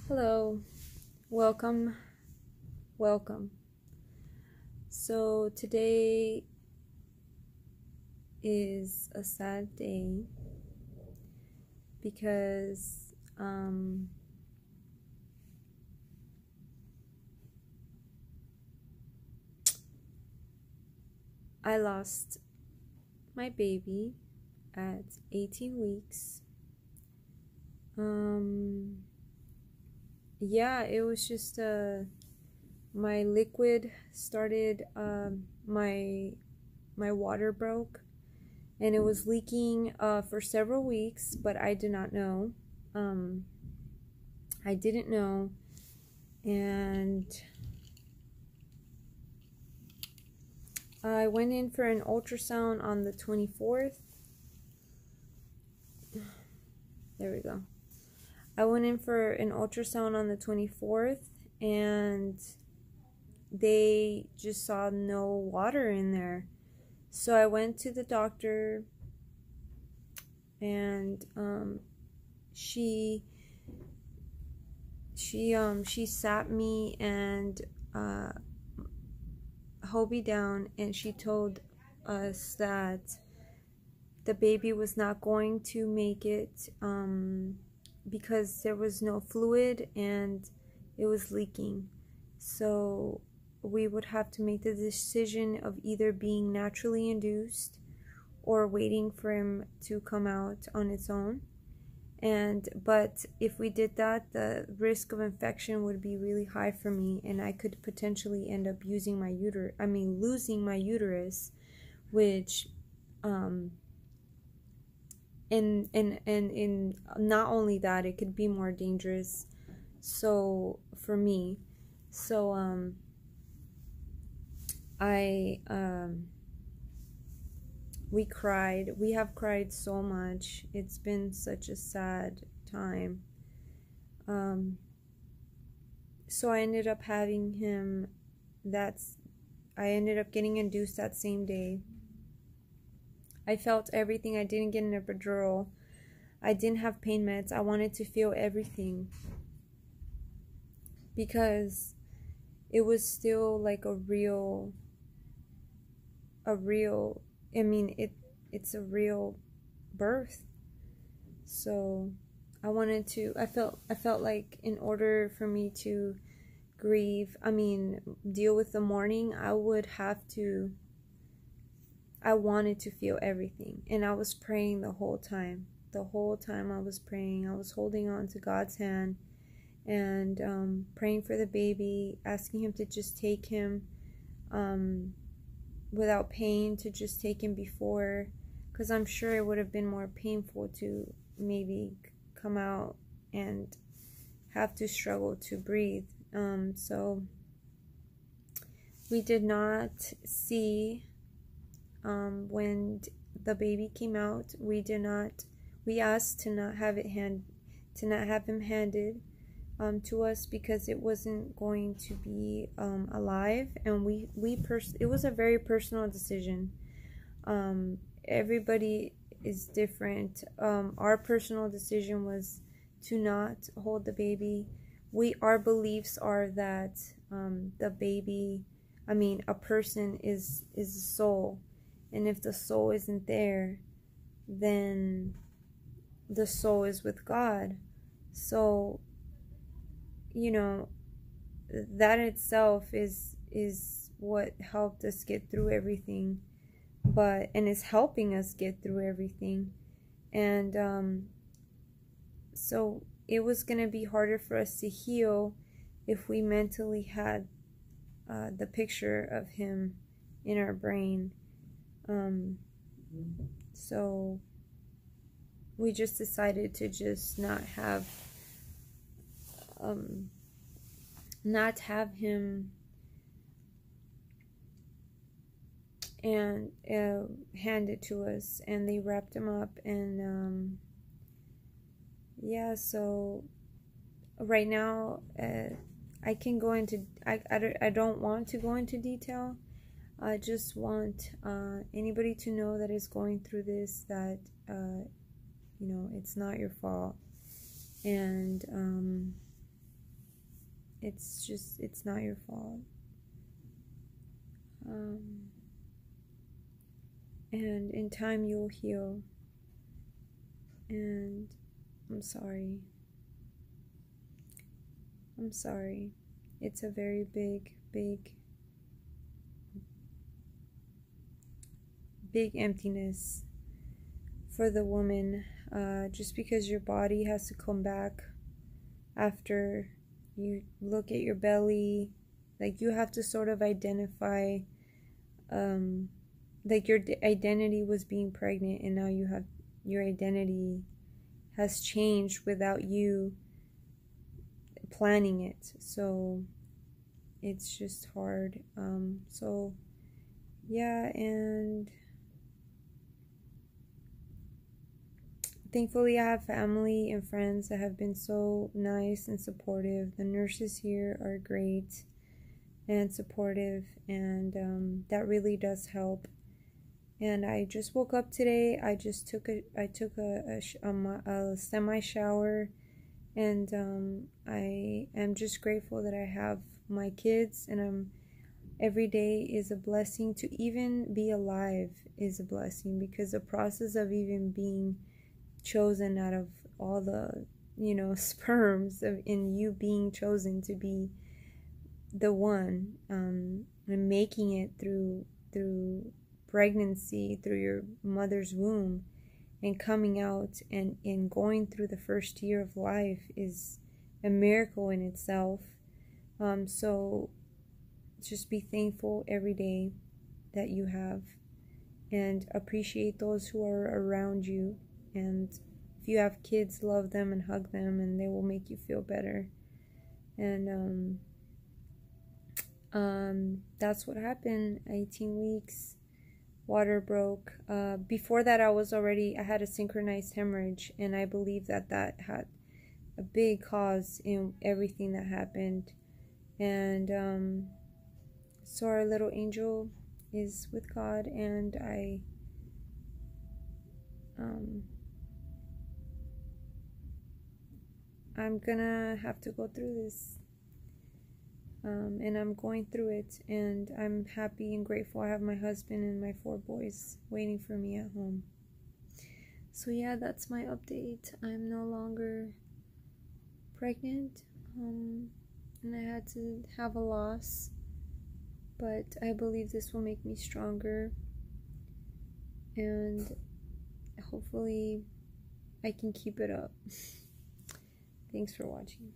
Hello, welcome, welcome. So today is a sad day because I lost my baby at 18 weeks. Yeah, it was just my liquid started, my water broke and it was leaking for several weeks, but I did not know. I didn't know, and I went in for an ultrasound on the 24th. There we go. I went in for an ultrasound on the 24th, and they just saw no water in there. So I went to the doctor, and she sat me and Hobie down, and she told us that the baby was not going to make it because there was no fluid and it was leaking. So we would have to make the decision of either being naturally induced or waiting for him to come out on its own. But if we did that, the risk of infection would be really high for me, and I could potentially end up losing my uterus, which and not only that, it could be more dangerous so for me. So we have cried so much. It's been such a sad time. So I ended up having him I ended up getting induced that same day. I felt everything. I didn't get an epidural. I didn't have pain meds. I wanted to feel everything because it was still like it's a real birth. So I felt like in order for me to deal with the mourning, I wanted to feel everything. And I was praying the whole time. The whole time I was praying. I was holding on to God's hand and praying for the baby, asking him to just take him without pain, to just take him before, because I'm sure it would have been more painful to maybe come out and have to struggle to breathe. So we did not see when the baby came out. We asked to not have him handed to us because it wasn't going to be alive, and it was a very personal decision. Everybody is different. Our personal decision was to not hold the baby. Our beliefs are that a person is a soul, and if the soul isn't there, then the soul is with God. So that itself is what helped us get through everything, and is helping us get through everything. And so it was going to be harder for us to heal if we mentally had the picture of him in our brain. So we just decided to just not have him and hand it to us, and they wrapped him up, and yeah. So right now I can go into I don't want to go into detail. I just want anybody to know that is going through this, that it's not your fault. And it's just, it's not your fault. And in time you'll heal. And I'm sorry. I'm sorry. It's a very big emptiness for the woman, just because your body has to come back after you look at your belly. Like, you have to sort of identify, like, your identity was being pregnant, and now you have, your identity has changed without you planning it. So it's just hard. So yeah, and thankfully I have family and friends that have been so nice and supportive. The nurses here are great and supportive, and that really does help. And I just woke up today. I took a semi shower, and I am just grateful that I have my kids, and every day is a blessing. To even be alive is a blessing, because the process of even being chosen out of all the, you know, sperms in you being chosen to be the one, and making it through pregnancy, through your mother's womb, and coming out and going through the first year of life is a miracle in itself. So just be thankful every day that you have, and appreciate those who are around you. And if you have kids, love them and hug them, and they will make you feel better. And that's what happened. 18 weeks, water broke. Before that, I had a synchronized hemorrhage, and I believe that had a big cause in everything that happened. And so our little angel is with God, and I'm gonna have to go through this, and I'm going through it, and I'm happy and grateful. I have my husband and my 4 boys waiting for me at home. So yeah, that's my update. I'm no longer pregnant, and I had to have a loss, but I believe this will make me stronger, and hopefully I can keep it up. Thanks for watching.